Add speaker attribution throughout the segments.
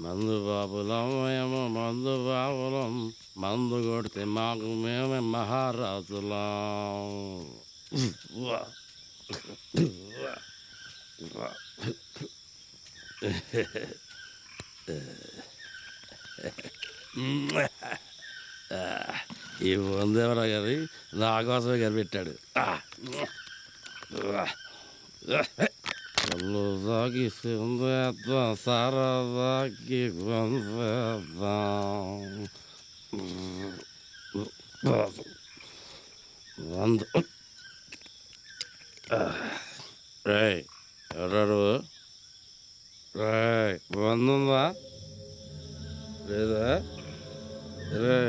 Speaker 1: మందు బాబులం మేము మందు బాబులం మందు కొడితే మాకు మేమే మహారాజులం. వా. వా. వా. ఈ వందేవరా గారి నా కోసమే కనిపెట్టాడు. కళ్ళు తాగి సిందేద్దాం సరదాకి వందేద్దాం వంద. రే ఎవరు రే వందుందా లేదా? రే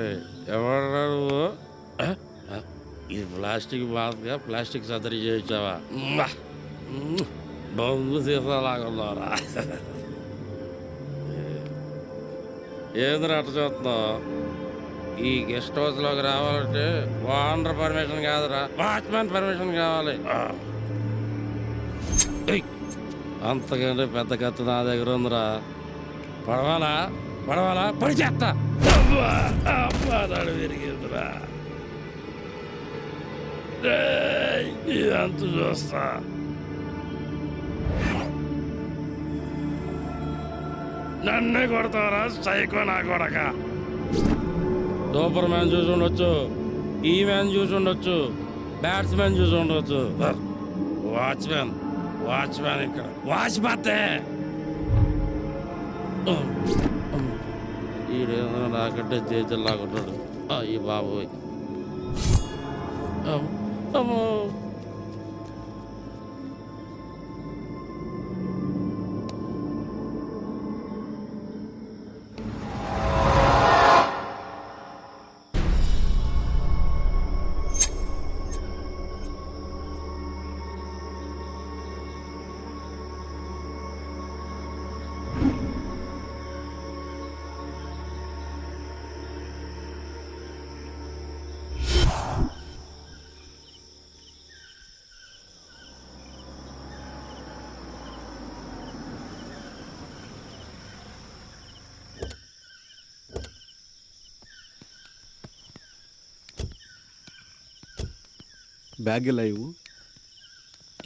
Speaker 1: ఎవరు? ఇది ప్లాస్టిక్ బాధగా ప్లాస్టిక్ సర్జరీ చేయించావా? బొంగు సీసాలాగున్నారా? ఏంద్ర అట్ట చూస్తున్నావు? ఈ గెస్ట్ హౌస్లోకి రావాలంటే ఓనర్ పర్మిషన్ కాదురా, వాచ్మెన్ పర్మిషన్ కావాలి. అంతకంటే పెద్ద కత్తి నా దగ్గర ఉందిరా. పడవాలా పడవాలా పడి చేస్తా. అమ్మాడు విరిగిందిరా. ఇదంతా చూస్తా. నన్నే కొడతారా సైకో నా కొడక? సూపర్ మ్యాన్ చూసి ఉండొచ్చు, ఈ మ్యాన్ చూసి ఉండొచ్చు, బ్యాట్స్మెన్ చూసి ఉండొచ్చు. వాచ్మెన్ వాచ్మెన్ ఇక్కడ వాచ్మెన్. ఈడేమో నాకంటే చేతులు లాగుంటాడు. ఈ బాబోయ్ అమ్మో.
Speaker 2: బ్యాగ్ ఎలా ఇవ్వు.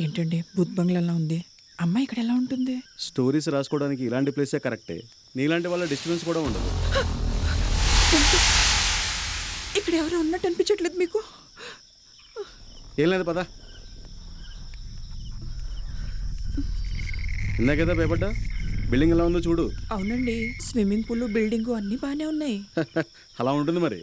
Speaker 3: ఏంటండి బుద్ధ బంగ్లాలా ఉంది? అమ్మాయి ఇక్కడ ఎలా ఉంటుంది?
Speaker 2: స్టోరీస్ రాసుకోవడానికి ఇలాంటి ప్లేసే కరెక్టే. నీలాంటి వాళ్ళ డిస్టర్బెన్స్ కూడా ఉండదు.
Speaker 3: ఇక్కడ ఎవరు ఉన్నట్టు అనిపించట్లేదు మీకు?
Speaker 2: ఏం లేదు పదా. ఇందా కదా భయపడ్డా. బిల్డింగ్ ఎలా ఉందో చూడు.
Speaker 3: అవునండి, స్విమ్మింగ్ పూల్ బిల్డింగ్ అన్నీ బాగానే ఉన్నాయి.
Speaker 2: అలా ఉంటుంది మరి.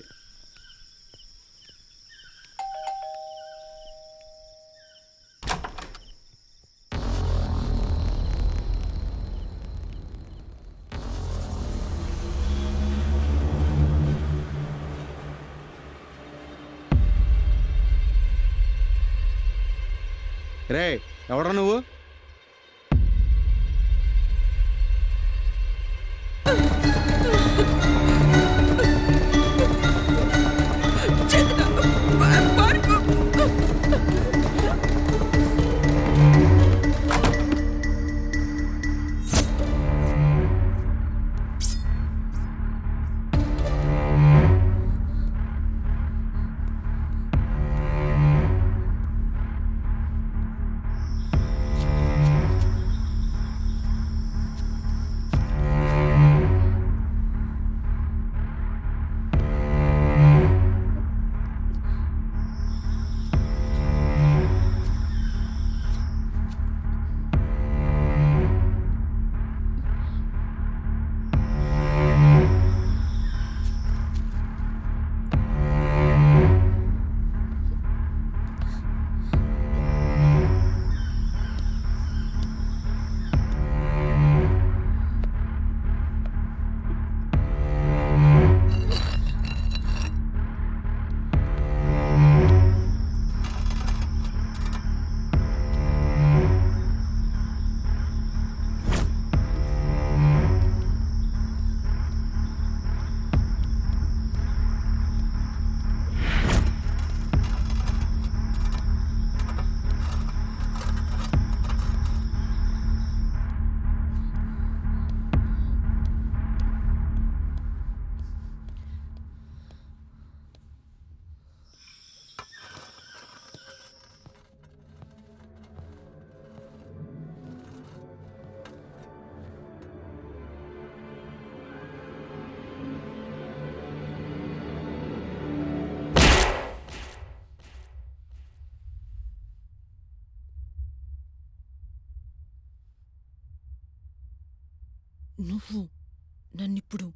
Speaker 2: రే ఎవడా నువ్వు?
Speaker 4: నువ్వు నన్నిప్పుడు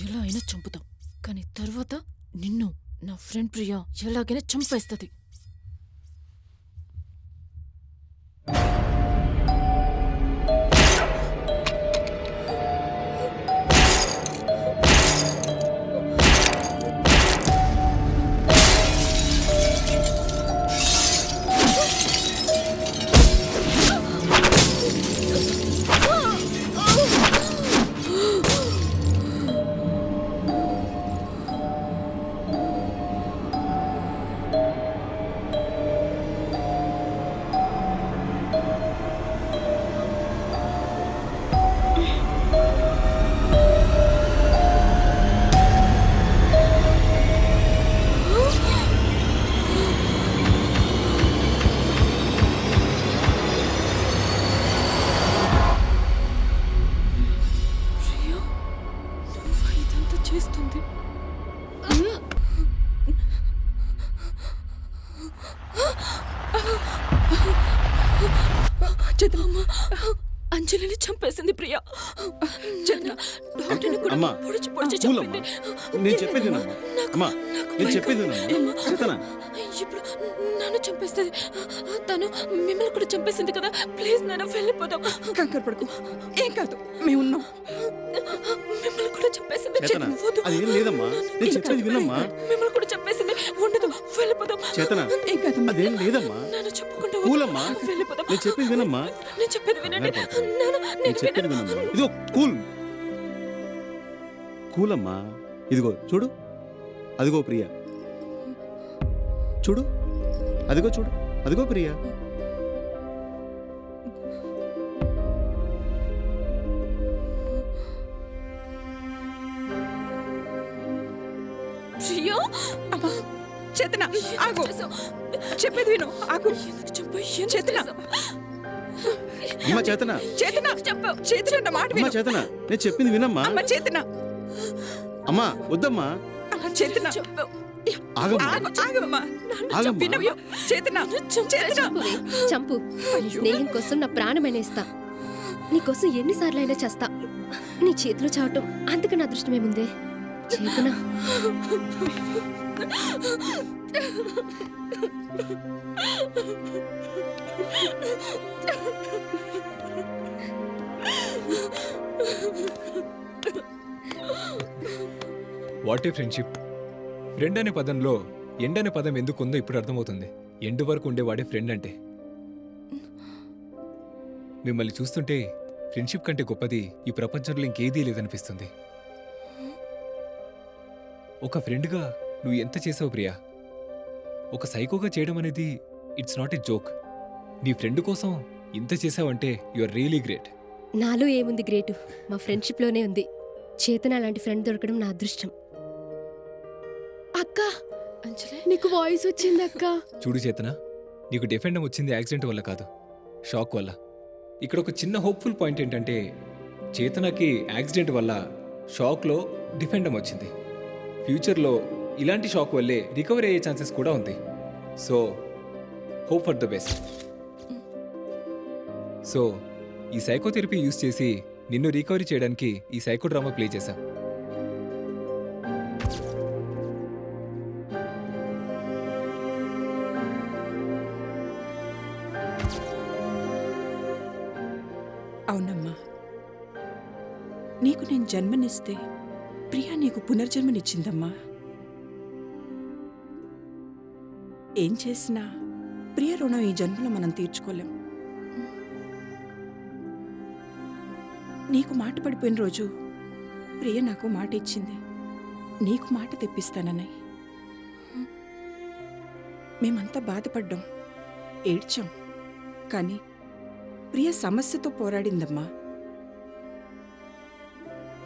Speaker 4: ఎలా అయినా చంపుతావు, కానీ తర్వాత నిన్ను నా ఫ్రెండ్ ప్రియా ఎలాగైనా చంపేస్తుంది. చేస్తుంది అంజలిని చంపేసింది ప్రియా. డాక్టర్ని కూడా
Speaker 2: అమ్మా,
Speaker 4: పొడిచి పొడిచి
Speaker 2: కూలమ్మా.
Speaker 4: చంపింది.
Speaker 2: నేను చెప్పేది వినమ్మా. అమ్మా, నేను చెప్పేది వినమ్మా. చేతనా?
Speaker 4: ఇప్పుడు నన్ను చంపేస్తుంది. తను మిమ్మల్ని కూడా చంపేసింది కదా. ప్లీజ్ నాన్న వెళ్ళిపోదాం.
Speaker 3: కంగారు పడుకో, ఏం కాదు, మేము ఉన్నాం.
Speaker 4: మిమ్మల్ని కూడా చంపేసింది.
Speaker 2: చేతనా?
Speaker 4: వద్దు.
Speaker 2: అది ఏం లేదమ్మా. నేను చెప్పేది వినమ్మా.
Speaker 4: మిమ్మల్ని కూడా చంపేసింది. ఉండదు, వెళ్ళిపోదాం.
Speaker 2: చేతనా?
Speaker 3: ఏం కాదు,
Speaker 2: అదేం లేదమ్మా.
Speaker 4: నన్ను చెప్పుకుంటూ
Speaker 2: కూలమ్మా.
Speaker 4: వెళ్ళిపోదాం.
Speaker 2: నేను చెప్పేది వినమ్మా.
Speaker 4: నేను చెప్పేది వినండి.
Speaker 2: నేను చెప్పేది వినమ్మా. ఇదిగో కూల్. కూలమ్మా. ఇదిగో చూడు, అదిగో ప్రియా. చూడు, అదిగో చూడు, అదిగో ప్రియా.
Speaker 4: ప్రియా,
Speaker 3: అమ్మా, చేతన ఆగు, చెప్పేది విను, ఆగు. చేతన,
Speaker 2: అమ్మా చేతనా?
Speaker 3: చేతన చెప్పు, చేతన నా మాట
Speaker 2: అమ్మా
Speaker 3: విను.
Speaker 2: చేతనా? నేను చెప్పింది వినమ్మా.
Speaker 3: అమ్మ చేతన,
Speaker 2: అమ్మా వద్దమ్మా.
Speaker 3: అమ్మ చేతన,
Speaker 2: ఆగమ్మా.
Speaker 3: ఆగమ్మా,
Speaker 2: ఆగమ్మా.
Speaker 3: వినవు. చేతన, చేతన.
Speaker 5: చంపువే, చంపు. నీ స్నేహం కోసం నా ప్రాణమైనా ఇస్తా. నీకోసం ఎన్నిసార్లు అయినా చేస్తా. నీ చేతిలో చావటం అంతకన్నా అదృష్టమేముందే. చేతనా,
Speaker 6: వాట్ ఏ ఫ్రెండ్షిప్. ఫ్రెండ్ అనే పదంలో ఎండ్ అనే పదం ఎందుకు ఉందో ఇప్పుడు అర్థమవుతుంది. ఎండ్ వరకు ఉండేవాడే ఫ్రెండ్ అంటే. మిమ్మల్ని చూస్తుంటే ఫ్రెండ్షిప్ కంటే గొప్పది ఈ ప్రపంచంలో ఇంకేదీ లేదనిపిస్తుంది. ఒక ఫ్రెండ్గా నువ్వు ఎంత చేసావు ప్రియా. ఒక సైకోగా చేయడం అనేది ఇట్స్ నాట్ ఎ జోక్. నీ ఫ్రెండ్ కోసం ఇంత చేసావంటే యు ఆర్ రియలీ గ్రేట్.
Speaker 5: నాలో ఏముంది గ్రేటు, మా ఫ్రెండ్షిప్లోనే ఉంది. చేతన అలాంటి ఫ్రెండ్ దొరకడం నా అదృష్టం. అక్క,
Speaker 4: అంజలి,
Speaker 5: నీకు వాయిస్ వచ్చింది అక్క.
Speaker 6: చూడు చేతన, నీకు డిఫెండం వచ్చింది యాక్సిడెంట్ వల్ల కాదు, షాక్ వల్ల. ఇక్కడ ఒక చిన్న హోప్ఫుల్ పాయింట్ ఏంటంటే చేతనకి యాక్సిడెంట్ వల్ల షాక్లో డిఫెండం వచ్చింది. ఫ్యూచర్లో ఇలాంటి షాక్ వల్లే రికవరీ అయ్యే ఛాన్సెస్ కూడా ఉంది. So hope for the best. So ఈ సైకోథెరపీ యూస్ చేసి నిన్ను రికవరీ చేయడానికి ఈ సైకో డ్రామా ప్లే చేశాం.
Speaker 3: అవునమ్మా, నీకు నేను జన్మనిస్తే ప్రియా నీకు పునర్జన్మనిచ్చిందమ్మా. ఏం చేసినా ప్రియ రుణం ఈ జన్మలో మనం తీర్చుకోలేం. నీకు మాట పడిపోయిన రోజు ప్రియ నాకు మాట ఇచ్చింది, నీకు మాట తెప్పిస్తానని. మేమంతా బాధపడ్డాం, ఏడ్చాం, కానీ ప్రియ సమస్యతో పోరాడిందమ్మా.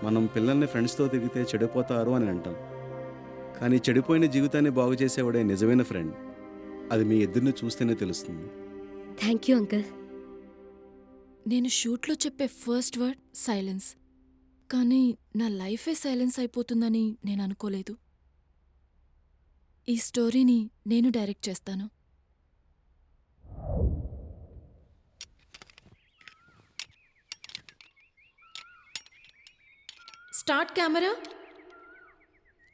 Speaker 2: మనం పిల్లల్ని ఫ్రెండ్స్తో తిరిగితే చెడిపోతారు అని అంటాం, కానీ చెడిపోయిన జీవితాన్ని బాగు చేసేవాడే నిజమైన ఫ్రెండ్. అది మీ ఇద్దరిని చూస్తేనే తెలుస్తుంది.
Speaker 5: Thank you uncle.
Speaker 4: నేను షూట్లో చెప్పే ఫస్ట్ వర్డ్ సైలెన్స్, కానీ నా లైఫే సైలెన్స్ అయిపోతుందని నేను అనుకోలేదు. ఈ స్టోరీని నేను డైరెక్ట్ చేస్తాను. Start camera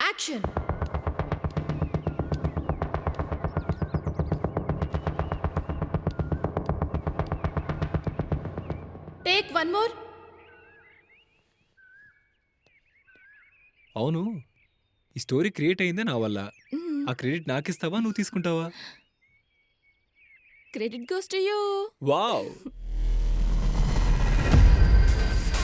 Speaker 4: action. Take one more.
Speaker 6: అవును, ఈ స్టోరీ క్రియేట్ అయిందే నా వల్ల. ఆ క్రెడిట్ నాకిస్తావా, నువ్వు తీసుకుంటావా?
Speaker 4: Credit goes to you.
Speaker 6: Wow,